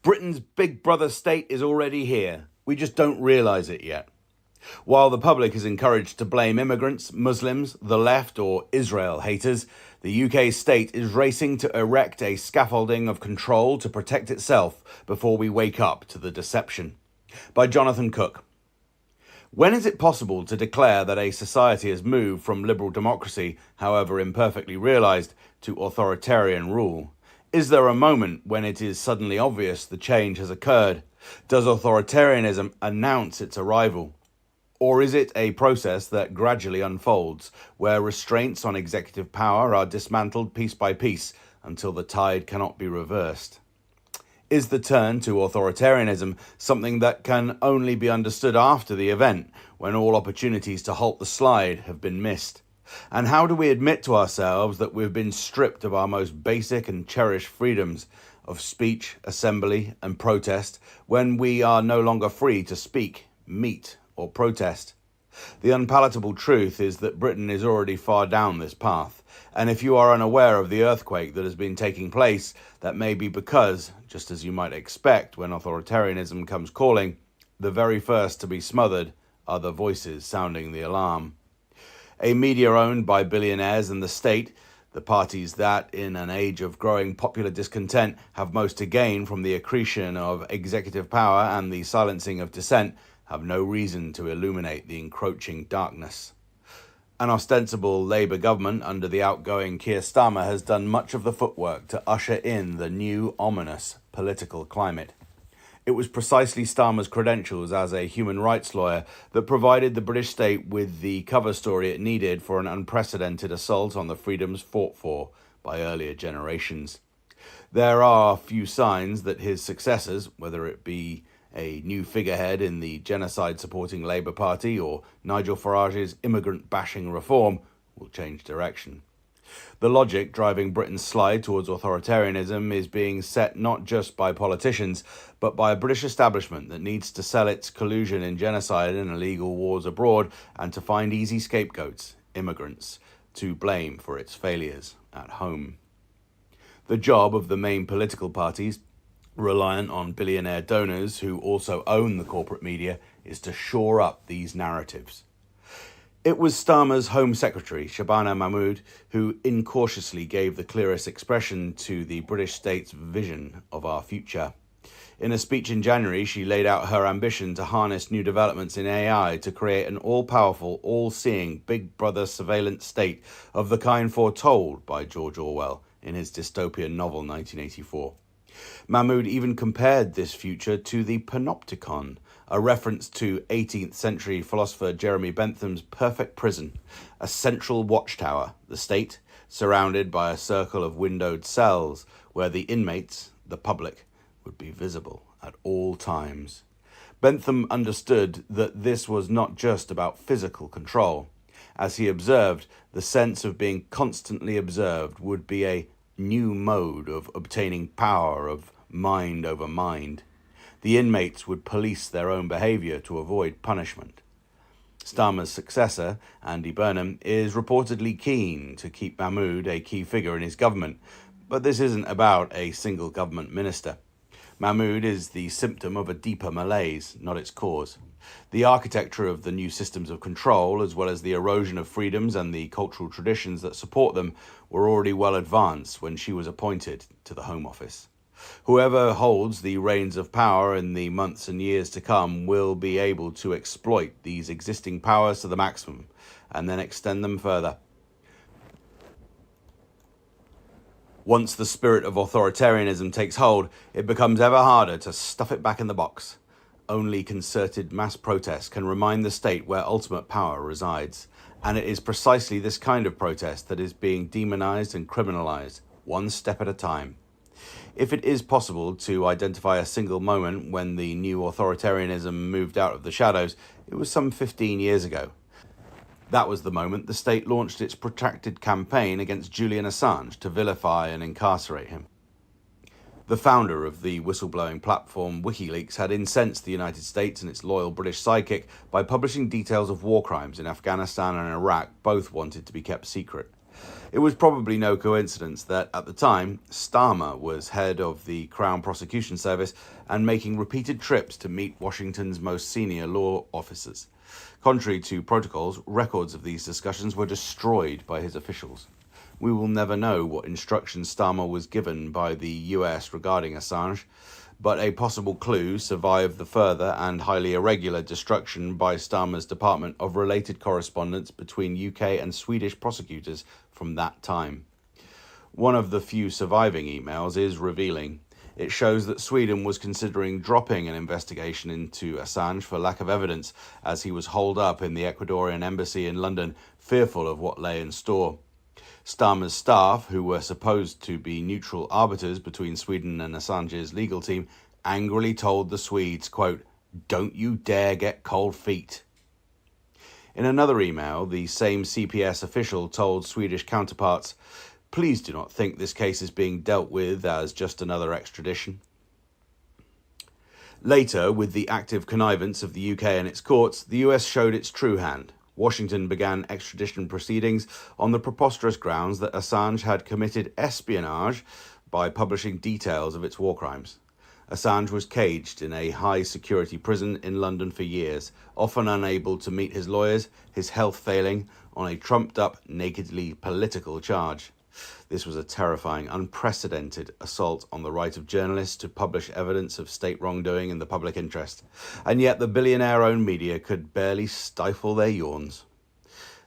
Britain's big brother state is already here. We just don't realise it yet. While the public is encouraged to blame immigrants, Muslims, the left, or Israel haters, the UK state is racing to erect a scaffolding of control to protect itself before we wake up to the deception. By Jonathan Cook. When is it possible to declare that a society has moved from liberal democracy, however imperfectly realised, to authoritarian rule? Is there a moment when it is suddenly obvious the change has occurred? Does authoritarianism announce its arrival? Or is it a process that gradually unfolds, where restraints on executive power are dismantled piece by piece until the tide cannot be reversed? Is the turn to authoritarianism something that can only be understood after the event, when all opportunities to halt the slide have been missed? And how do we admit to ourselves that we've been stripped of our most basic and cherished freedoms of speech, assembly, and protest when we are no longer free to speak, meet, or protest? The unpalatable truth is that Britain is already far down this path, and if you are unaware of the earthquake that has been taking place, that may be because, just as you might expect when authoritarianism comes calling, the very first to be smothered are the voices sounding the alarm. A media owned by billionaires and the state, the parties that, in an age of growing popular discontent, have most to gain from the accretion of executive power and the silencing of dissent, have no reason to illuminate the encroaching darkness. An ostensible Labour government under the outgoing Keir Starmer has done much of the footwork to usher in the new, ominous political climate. It was precisely Starmer's credentials as a human rights lawyer that provided the British state with the cover story it needed for an unprecedented assault on the freedoms fought for by earlier generations. There are few signs that his successors, whether it be a new figurehead in the genocide-supporting Labour Party or Nigel Farage's immigrant-bashing reform, will change direction. The logic driving Britain's slide towards authoritarianism is being set not just by politicians, but by a British establishment that needs to sell its collusion in genocide and illegal wars abroad and to find easy scapegoats, immigrants, to blame for its failures at home. The job of the main political parties, reliant on billionaire donors who also own the corporate media, is to shore up these narratives. It was Starmer's Home Secretary, Shabana Mahmood, who incautiously gave the clearest expression to the British state's vision of our future. In a speech in January, she laid out her ambition to harness new developments in AI to create an all-powerful, all-seeing Big Brother surveillance state of the kind foretold by George Orwell in his dystopian novel 1984. Mahmood even compared this future to the panopticon, a reference to 18th century philosopher Jeremy Bentham's perfect prison, a central watchtower, the state, surrounded by a circle of windowed cells where the inmates, the public, would be visible at all times. Bentham understood that this was not just about physical control. As he observed, the sense of being constantly observed would be a new mode of obtaining power of mind over mind. The inmates would police their own behaviour to avoid punishment. Starmer's successor, Andy Burnham, is reportedly keen to keep Mahmood a key figure in his government, but this isn't about a single government minister. Mahmood is the symptom of a deeper malaise, not its cause. The architecture of the new systems of control, as well as the erosion of freedoms and the cultural traditions that support them, were already well advanced when she was appointed to the Home Office. Whoever holds the reins of power in the months and years to come will be able to exploit these existing powers to the maximum and then extend them further. Once the spirit of authoritarianism takes hold, it becomes ever harder to stuff it back in the box. Only concerted mass protest can remind the state where ultimate power resides, and it is precisely this kind of protest that is being demonized and criminalized, one step at a time. If it is possible to identify a single moment when the new authoritarianism moved out of the shadows, it was some 15 years ago. That was the moment the state launched its protracted campaign against Julian Assange to vilify and incarcerate him. The founder of the whistleblowing platform WikiLeaks had incensed the United States and its loyal British sidekick by publishing details of war crimes in Afghanistan and Iraq both wanted to be kept secret. It was probably no coincidence that, at the time, Starmer was head of the Crown Prosecution Service and making repeated trips to meet Washington's most senior law officers. Contrary to protocols, records of these discussions were destroyed by his officials. We will never know what instructions Starmer was given by the US regarding Assange, but a possible clue survived the further and highly irregular destruction by Starmer's department of related correspondence between UK and Swedish prosecutors from that time. One of the few surviving emails is revealing. It shows that Sweden was considering dropping an investigation into Assange for lack of evidence, as he was holed up in the Ecuadorian embassy in London, fearful of what lay in store. Starmer's staff, who were supposed to be neutral arbiters between Sweden and Assange's legal team, angrily told the Swedes, quote, "Don't you dare get cold feet." In another email, the same CPS official told Swedish counterparts, "Please do not think this case is being dealt with as just another extradition." Later, with the active connivance of the UK and its courts, the US showed its true hand. Washington began extradition proceedings on the preposterous grounds that Assange had committed espionage by publishing details of its war crimes. Assange was caged in a high-security prison in London for years, often unable to meet his lawyers, his health failing, on a trumped-up, nakedly political charge. This was a terrifying, unprecedented assault on the right of journalists to publish evidence of state wrongdoing in the public interest, and yet the billionaire-owned media could barely stifle their yawns.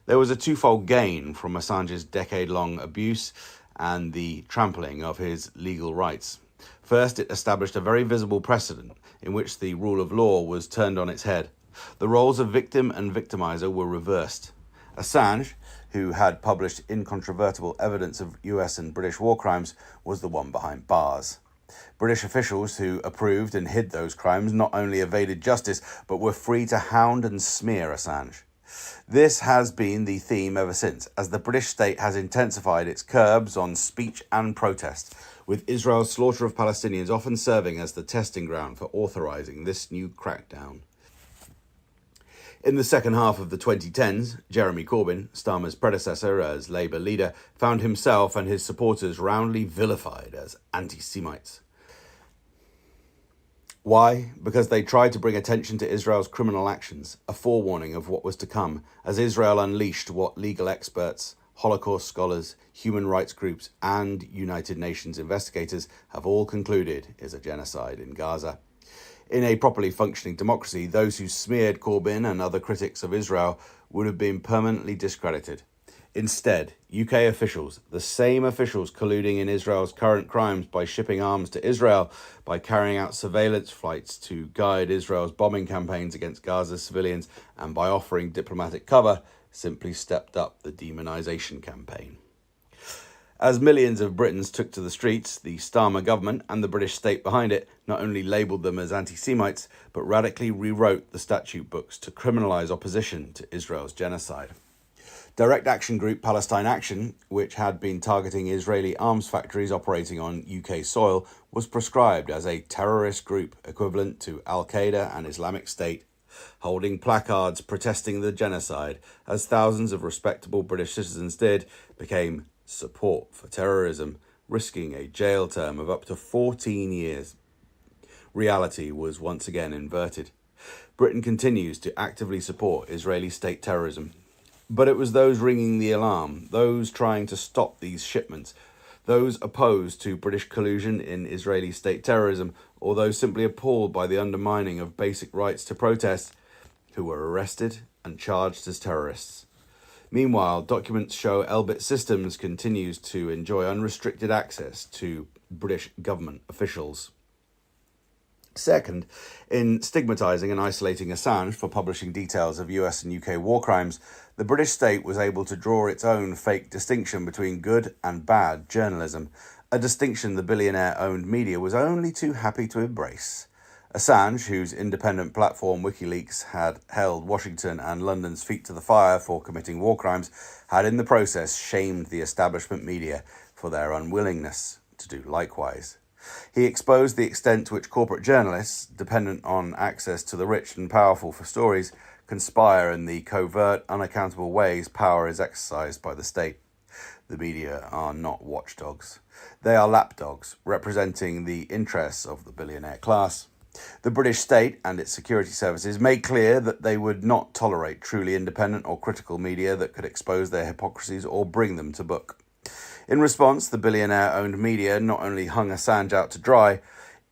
There was a twofold gain from Assange's decade-long abuse and the trampling of his legal rights. First, it established a very visible precedent in which the rule of law was turned on its head. The roles of victim and victimizer were reversed. Assange, who had published incontrovertible evidence of US and British war crimes, was the one behind bars. British officials who approved and hid those crimes not only evaded justice, but were free to hound and smear Assange. This has been the theme ever since, as the British state has intensified its curbs on speech and protest, with Israel's slaughter of Palestinians often serving as the testing ground for authorizing this new crackdown. In the second half of the 2010s, Jeremy Corbyn, Starmer's predecessor as Labour leader, found himself and his supporters roundly vilified as anti-Semites. Why? Because they tried to bring attention to Israel's criminal actions, a forewarning of what was to come, as Israel unleashed what legal experts, Holocaust scholars, human rights groups, and United Nations investigators have all concluded is a genocide in Gaza. In a properly functioning democracy, those who smeared Corbyn and other critics of Israel would have been permanently discredited. Instead, UK officials, the same officials colluding in Israel's current crimes by shipping arms to Israel, by carrying out surveillance flights to guide Israel's bombing campaigns against Gaza's civilians, and by offering diplomatic cover, simply stepped up the demonization campaign. As millions of Britons took to the streets, the Starmer government and the British state behind it not only labelled them as anti-Semites, but radically rewrote the statute books to criminalise opposition to Israel's genocide. Direct action group Palestine Action, which had been targeting Israeli arms factories operating on UK soil, was proscribed as a terrorist group equivalent to Al-Qaeda and Islamic State, holding placards protesting the genocide, as thousands of respectable British citizens did, became support for terrorism, risking a jail term of up to 14 years. Reality was once again inverted. Britain continues to actively support Israeli state terrorism. But it was those ringing the alarm, those trying to stop these shipments, those opposed to British collusion in Israeli state terrorism, or those simply appalled by the undermining of basic rights to protest, who were arrested and charged as terrorists. Meanwhile, documents show Elbit Systems continues to enjoy unrestricted access to British government officials. Second, in stigmatising and isolating Assange for publishing details of US and UK war crimes, the British state was able to draw its own fake distinction between good and bad journalism, a distinction the billionaire-owned media was only too happy to embrace. Assange, whose independent platform WikiLeaks had held Washington and London's feet to the fire for committing war crimes, had in the process shamed the establishment media for their unwillingness to do likewise. He exposed the extent to which corporate journalists, dependent on access to the rich and powerful for stories, conspire in the covert, unaccountable ways power is exercised by the state. The media are not watchdogs. They are lapdogs, representing the interests of the billionaire class. The British state and its security services made clear that they would not tolerate truly independent or critical media that could expose their hypocrisies or bring them to book. In response, the billionaire-owned media not only hung Assange out to dry,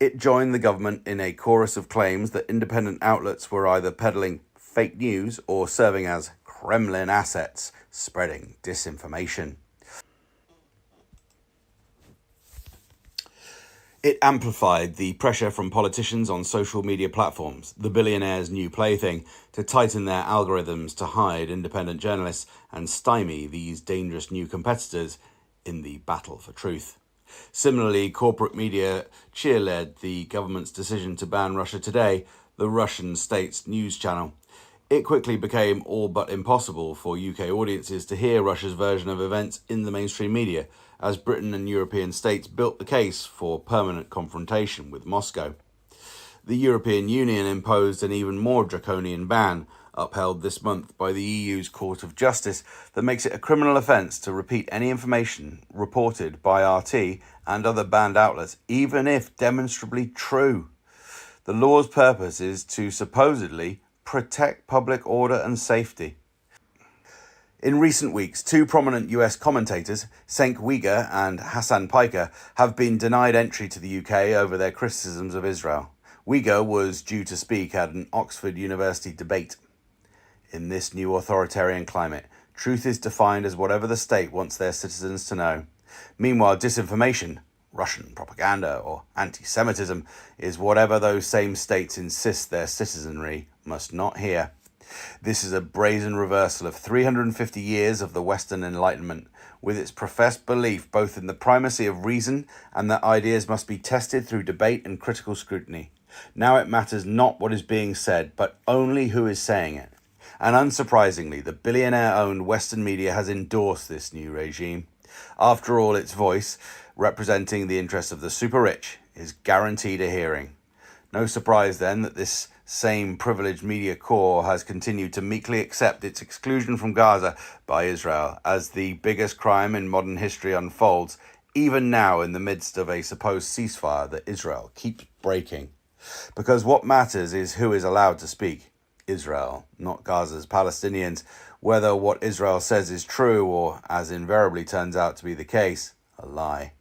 it joined the government in a chorus of claims that independent outlets were either peddling fake news or serving as Kremlin assets, spreading disinformation. It amplified the pressure from politicians on social media platforms, the billionaires' new plaything, to tighten their algorithms to hide independent journalists and stymie these dangerous new competitors in the battle for truth. Similarly, corporate media cheerled the government's decision to ban Russia Today, the Russian state's news channel. It quickly became all but impossible for UK audiences to hear Russia's version of events in the mainstream media, as Britain and European states built the case for permanent confrontation with Moscow. The European Union imposed an even more draconian ban, upheld this month by the EU's Court of Justice, that makes it a criminal offence to repeat any information reported by RT and other banned outlets, even if demonstrably true. The law's purpose is to supposedly protect public order and safety. In recent weeks, two prominent US commentators, Cenk Uygur and Hassan Piker, have been denied entry to the UK over their criticisms of Israel. Uygur was due to speak at an Oxford University debate. In this new authoritarian climate, truth is defined as whatever the state wants their citizens to know. Meanwhile, disinformation, Russian propaganda, or anti-Semitism is whatever those same states insist their citizenry must not hear. This is a brazen reversal of 350 years of the Western Enlightenment, with its professed belief both in the primacy of reason and that ideas must be tested through debate and critical scrutiny. Now it matters not what is being said, but only who is saying it. And unsurprisingly, the billionaire-owned Western media has endorsed this new regime. After all, its voice, representing the interests of the super-rich, is guaranteed a hearing. No surprise then that this same privileged media core has continued to meekly accept its exclusion from Gaza by Israel as the biggest crime in modern history unfolds, even now in the midst of a supposed ceasefire that Israel keeps breaking. Because what matters is who is allowed to speak. Israel, not Gaza's Palestinians, whether what Israel says is true or, as invariably turns out to be the case, a lie.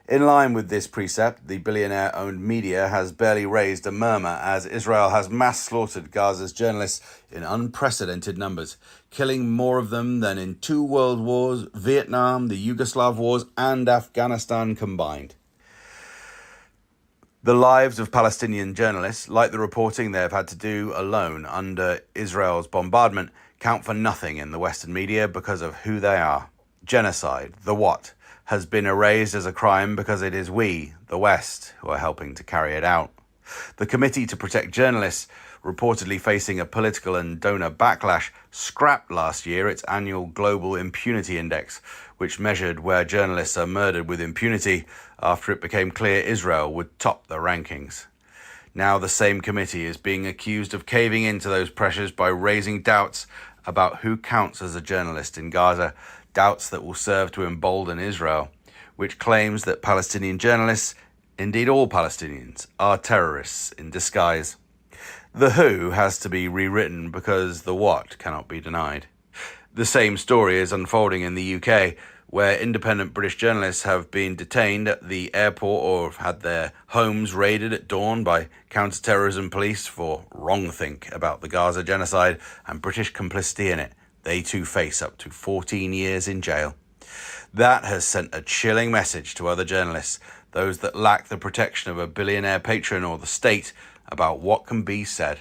In line with this precept, the billionaire-owned media has barely raised a murmur as Israel has mass slaughtered Gaza's journalists in unprecedented numbers, killing more of them than in 2 world wars, Vietnam, the Yugoslav wars, and Afghanistan combined. The lives of Palestinian journalists, like the reporting they have had to do alone under Israel's bombardment, count for nothing in the Western media because of who they are. Genocide, the what, has been erased as a crime because it is we, the West, who are helping to carry it out. The Committee to Protect Journalists, reportedly facing a political and donor backlash, scrapped last year its annual Global Impunity Index, which measured where journalists are murdered with impunity after it became clear Israel would top the rankings. Now the same committee is being accused of caving into those pressures by raising doubts about who counts as a journalist in Gaza, doubts that will serve to embolden Israel, which claims that Palestinian journalists, indeed all Palestinians, are terrorists in disguise. The who has to be rewritten because the what cannot be denied. The same story is unfolding in the UK, where independent British journalists have been detained at the airport or have had their homes raided at dawn by counter-terrorism police for wrongthink about the Gaza genocide and British complicity in it. They too face up to 14 years in jail. That has sent a chilling message to other journalists, those that lack the protection of a billionaire patron or the state, about what can be said.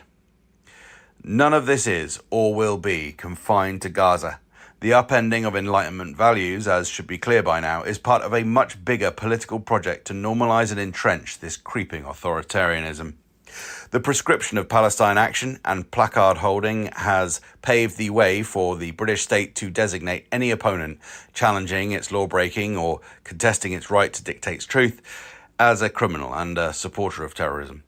None of this is, or will be, confined to Gaza. The upending of Enlightenment values, as should be clear by now, is part of a much bigger political project to normalise and entrench this creeping authoritarianism. The prescription of Palestine action and placard holding has paved the way for the British state to designate any opponent challenging its law-breaking or contesting its right to dictate truth as a criminal and a supporter of terrorism.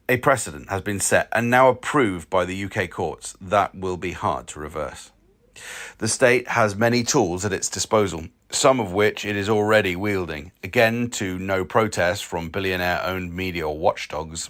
A precedent has been set and now approved by the UK courts that will be hard to reverse. The state has many tools at its disposal, some of which it is already wielding, again to no protest from billionaire-owned media watchdogs.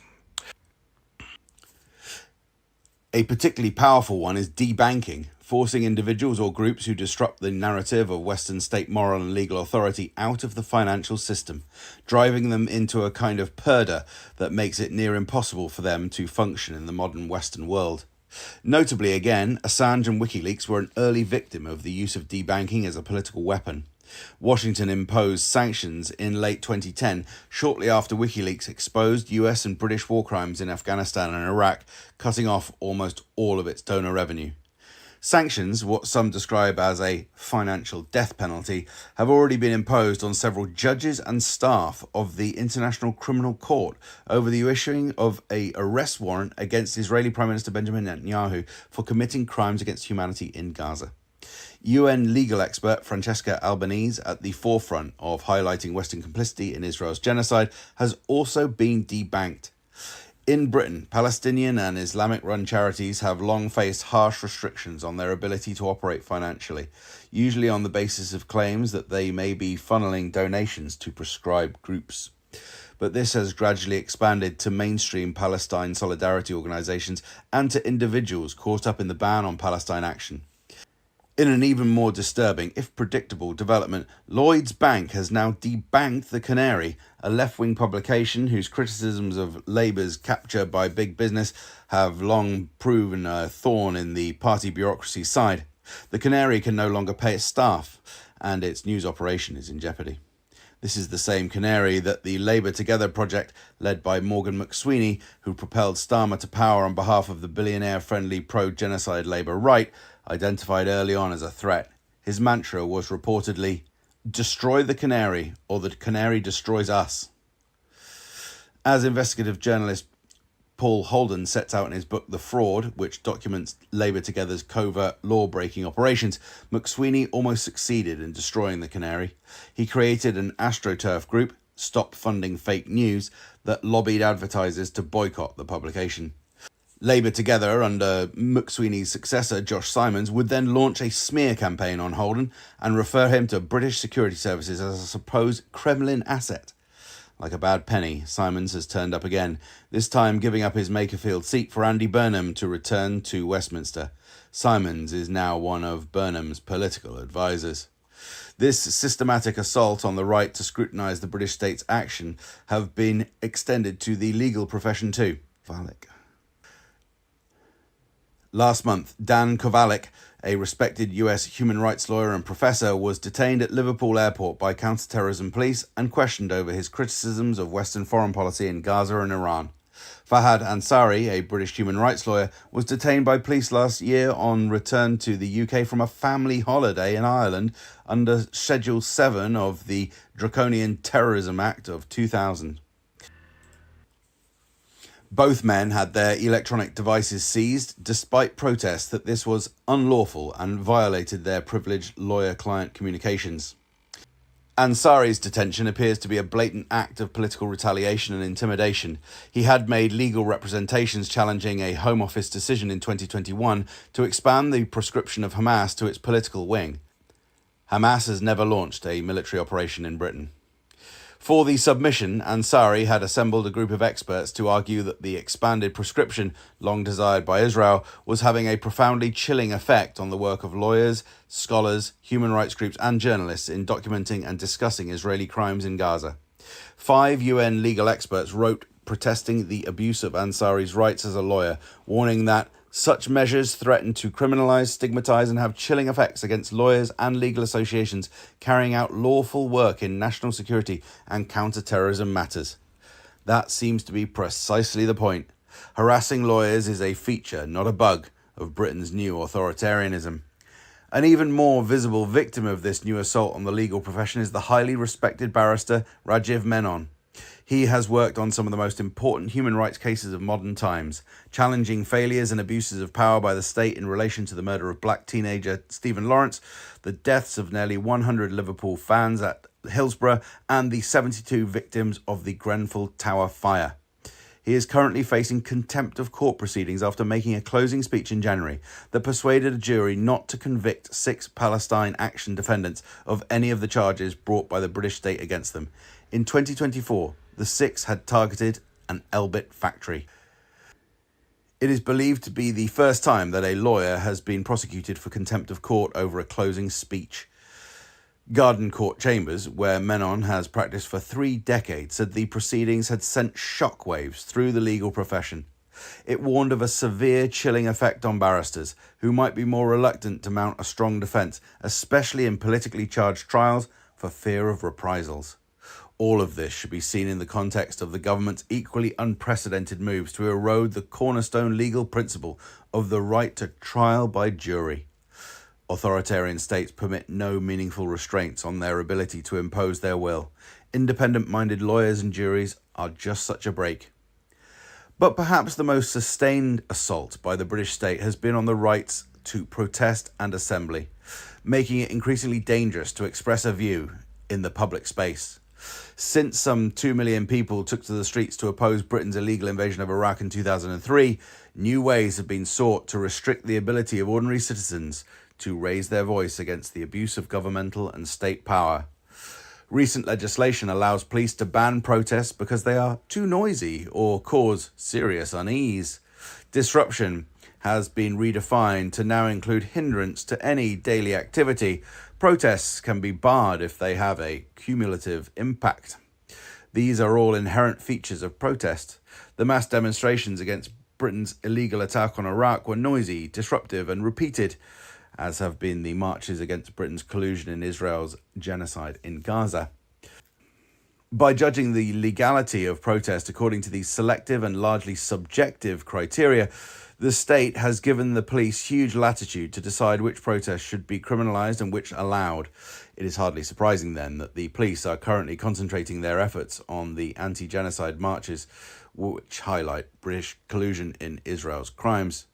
A particularly powerful one is debanking, forcing individuals or groups who disrupt the narrative of Western state moral and legal authority out of the financial system, driving them into a kind of purdah that makes it near impossible for them to function in the modern Western world. Notably, again, Assange and WikiLeaks were an early victim of the use of debanking as a political weapon. Washington imposed sanctions in late 2010, shortly after WikiLeaks exposed US and British war crimes in Afghanistan and Iraq, cutting off almost all of its donor revenue. Sanctions, what some describe as a financial death penalty, have already been imposed on several judges and staff of the International Criminal Court over the issuing of an arrest warrant against Israeli Prime Minister Benjamin Netanyahu for committing crimes against humanity in Gaza. UN legal expert Francesca Albanese, at the forefront of highlighting Western complicity in Israel's genocide, has also been debanked. In Britain, Palestinian and Islamic-run charities have long faced harsh restrictions on their ability to operate financially, usually on the basis of claims that they may be funneling donations to prescribed groups. But this has gradually expanded to mainstream Palestine solidarity organisations and to individuals caught up in the ban on Palestine action. In an even more disturbing, if predictable, development, Lloyds Bank has now debanked The Canary, a left-wing publication whose criticisms of Labour's capture by big business have long proven a thorn in the party bureaucracy's side. The Canary can no longer pay its staff, and its news operation is in jeopardy. This is the same Canary that the Labour Together project, led by Morgan McSweeney, who propelled Starmer to power on behalf of the billionaire-friendly pro-genocide Labour right, identified early on as a threat. His mantra was reportedly, "Destroy the Canary, or the Canary destroys us." As investigative journalist Paul Holden sets out in his book The Fraud, which documents Labour Together's covert law-breaking operations, McSweeney almost succeeded in destroying the Canary. He created an AstroTurf group, Stop Funding Fake News, that lobbied advertisers to boycott the publication. Labour Together, under McSweeney's successor, Josh Simons, would then launch a smear campaign on Holden and refer him to British security services as a supposed Kremlin asset. Like a bad penny, Simons has turned up again, this time giving up his Makerfield seat for Andy Burnham to return to Westminster. Simons is now one of Burnham's political advisers. This systematic assault on the right to scrutinise the British state's action have been extended to the legal profession too. Last month, Dan Kovalik, a respected US human rights lawyer and professor, was detained at Liverpool Airport by counter-terrorism police and questioned over his criticisms of Western foreign policy in Gaza and Iran. Fahad Ansari, a British human rights lawyer, was detained by police last year on return to the UK from a family holiday in Ireland under Schedule 7 of the Draconian Terrorism Act of 2000. Both men had their electronic devices seized, despite protests that this was unlawful and violated their privileged lawyer-client communications. Ansari's detention appears to be a blatant act of political retaliation and intimidation. He had made legal representations challenging a Home Office decision in 2021 to expand the proscription of Hamas to its political wing. Hamas has never launched a military operation in Britain. For the submission, Ansari had assembled a group of experts to argue that the expanded proscription, long desired by Israel, was having a profoundly chilling effect on the work of lawyers, scholars, human rights groups and journalists in documenting and discussing Israeli crimes in Gaza. 5 UN legal experts wrote protesting the abuse of Ansari's rights as a lawyer, warning that such measures threaten to criminalise, stigmatise and have chilling effects against lawyers and legal associations carrying out lawful work in national security and counter-terrorism matters. That seems to be precisely the point. Harassing lawyers is a feature, not a bug, of Britain's new authoritarianism. An even more visible victim of this new assault on the legal profession is the highly respected barrister Rajiv Menon. He has worked on some of the most important human rights cases of modern times, challenging failures and abuses of power by the state in relation to the murder of black teenager Stephen Lawrence, the deaths of nearly 100 Liverpool fans at Hillsborough, and the 72 victims of the Grenfell Tower fire. He is currently facing contempt of court proceedings after making a closing speech in January that persuaded a jury not to convict 6 Palestine Action defendants of any of the charges brought by the British state against them. In 2024, the 6 had targeted an Elbit factory. It is believed to be the first time that a lawyer has been prosecuted for contempt of court over a closing speech. Garden Court Chambers, where Menon has practiced for 3 decades, said the proceedings had sent shockwaves through the legal profession. It warned of a severe chilling effect on barristers, who might be more reluctant to mount a strong defence, especially in politically charged trials, for fear of reprisals. All of this should be seen in the context of the government's equally unprecedented moves to erode the cornerstone legal principle of the right to trial by jury. Authoritarian states permit no meaningful restraints on their ability to impose their will. Independent-minded lawyers and juries are just such a break. But perhaps the most sustained assault by the British state has been on the rights to protest and assembly, making it increasingly dangerous to express a view in the public space. Since some 2 million people took to the streets to oppose Britain's illegal invasion of Iraq in 2003, new ways have been sought to restrict the ability of ordinary citizens to raise their voice against the abuse of governmental and state power. Recent legislation allows police to ban protests because they are too noisy or cause serious unease. Disruption has been redefined to now include hindrance to any daily activity. Protests can be barred if they have a cumulative impact. These are all inherent features of protest. The mass demonstrations against Britain's illegal attack on Iraq were noisy, disruptive, and repeated, as have been the marches against Britain's collusion in Israel's genocide in Gaza. By judging the legality of protest according to these selective and largely subjective criteria, the state has given the police huge latitude to decide which protests should be criminalised and which allowed. It is hardly surprising then that the police are currently concentrating their efforts on the anti-genocide marches, which highlight British collusion in Israel's crimes.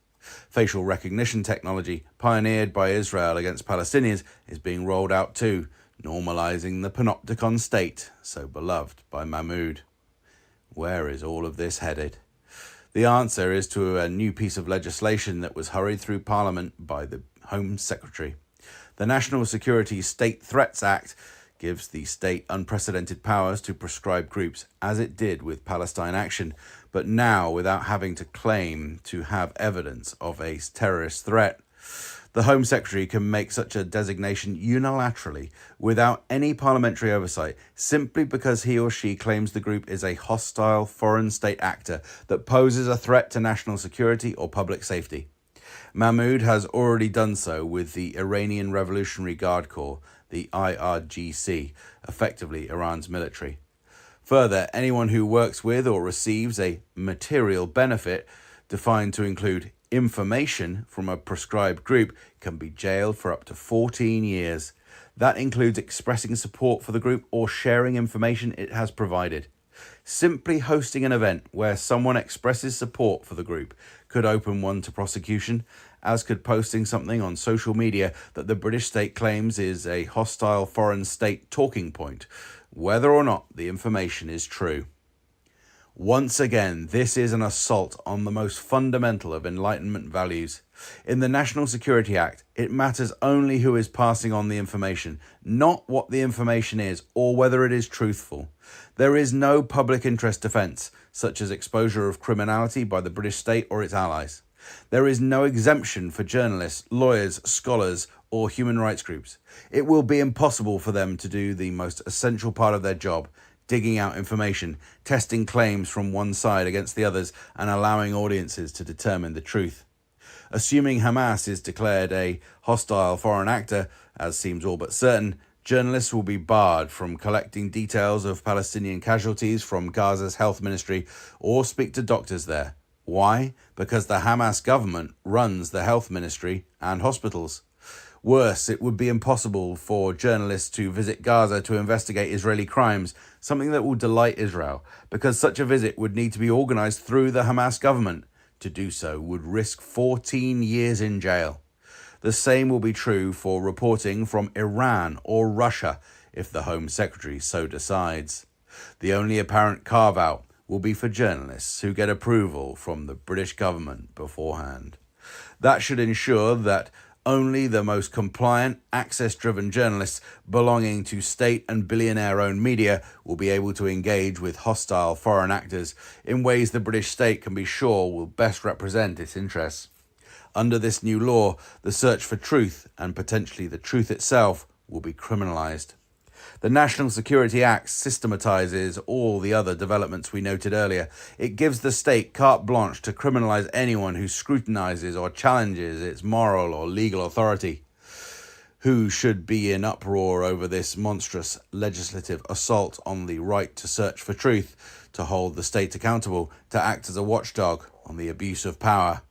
Facial recognition technology, pioneered by Israel against Palestinians, is being rolled out too, normalising the panopticon state, so beloved by Mahmoud. Where is all of this headed? The answer is to a new piece of legislation that was hurried through Parliament by the Home Secretary. The National Security State Threats Act gives the state unprecedented powers to proscribe groups, as it did with Palestine Action, but now without having to claim to have evidence of a terrorist threat. The Home Secretary can make such a designation unilaterally, without any parliamentary oversight, simply because he or she claims the group is a hostile foreign state actor that poses a threat to national security or public safety. Mahmoud has already done so with the Iranian Revolutionary Guard Corps, the IRGC, effectively Iran's military. Further, anyone who works with or receives a material benefit, defined to include information from a proscribed group, can be jailed for up to 14 years. That includes expressing support for the group or sharing information it has provided. Simply hosting an event where someone expresses support for the group could open one to prosecution, as could posting something on social media that the British state claims is a hostile foreign state talking point, whether or not the information is true. Once again, this is an assault on the most fundamental of Enlightenment values. In the National Security Act, it matters only who is passing on the information, not what the information is or whether it is truthful. There is no public interest defence, such as exposure of criminality by the British state or its allies. There is no exemption for journalists, lawyers, scholars, or human rights groups. It will be impossible for them to do the most essential part of their job, digging out information, testing claims from one side against the others, and allowing audiences to determine the truth. Assuming Hamas is declared a hostile foreign actor, as seems all but certain, journalists will be barred from collecting details of Palestinian casualties from Gaza's health ministry or speak to doctors there. Why? Because the Hamas government runs the health ministry and hospitals. Worse, it would be impossible for journalists to visit Gaza to investigate Israeli crimes, something that will delight Israel, because such a visit would need to be organised through the Hamas government. To do so would risk 14 years in jail. The same will be true for reporting from Iran or Russia, if the Home Secretary so decides. The only apparent carve-out will be for journalists who get approval from the British government beforehand. That should ensure that only the most compliant, access-driven journalists belonging to state and billionaire-owned media will be able to engage with hostile foreign actors in ways the British state can be sure will best represent its interests. Under this new law, the search for truth, and potentially the truth itself, will be criminalised. The National Security Act systematises all the other developments we noted earlier. It gives the state carte blanche to criminalise anyone who scrutinises or challenges its moral or legal authority. Who should be in uproar over this monstrous legislative assault on the right to search for truth, to hold the state accountable, to act as a watchdog on the abuse of power?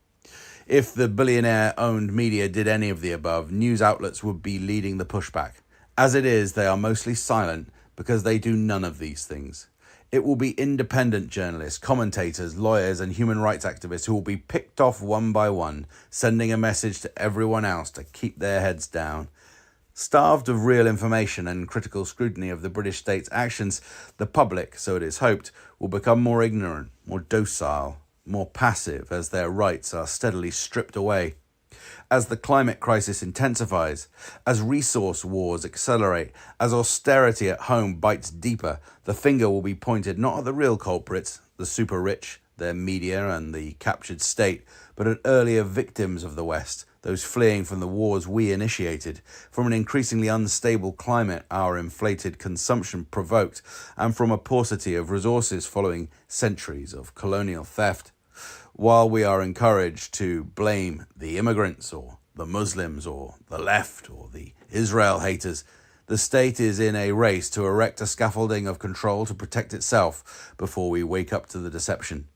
If the billionaire-owned media did any of the above, news outlets would be leading the pushback. As it is, they are mostly silent because they do none of these things. It will be independent journalists, commentators, lawyers, and human rights activists who will be picked off one by one, sending a message to everyone else to keep their heads down. Starved of real information and critical scrutiny of the British state's actions, the public, so it is hoped, will become more ignorant, more docile, more passive as their rights are steadily stripped away. As the climate crisis intensifies, as resource wars accelerate, as austerity at home bites deeper, the finger will be pointed not at the real culprits, the super rich, their media and the captured state, but at earlier victims of the West, those fleeing from the wars we initiated, from an increasingly unstable climate our inflated consumption provoked, and from a paucity of resources following centuries of colonial theft. While we are encouraged to blame the immigrants or the Muslims or the left or the Israel haters, the state is in a race to erect a scaffolding of control to protect itself before we wake up to the deception.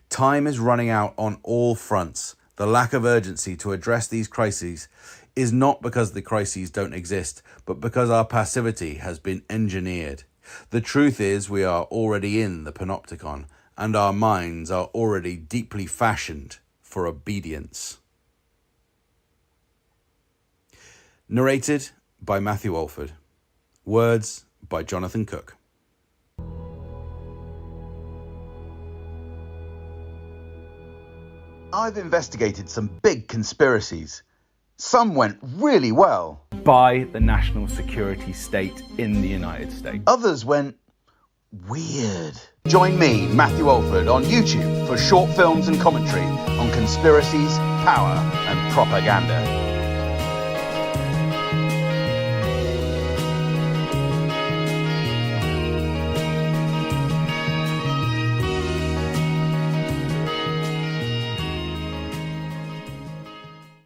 Time is running out on all fronts. The lack of urgency to address these crises is not because the crises don't exist, but because our passivity has been engineered. The truth is we are already in the panopticon, and our minds are already deeply fashioned for obedience. Narrated by Matthew Alford. Words by Jonathan Cook. I've investigated some big conspiracies. Some went really well. By the national security state in the United States. Others went weird. Join me, Matthew Alford, on YouTube for short films and commentary on conspiracies, power, and propaganda.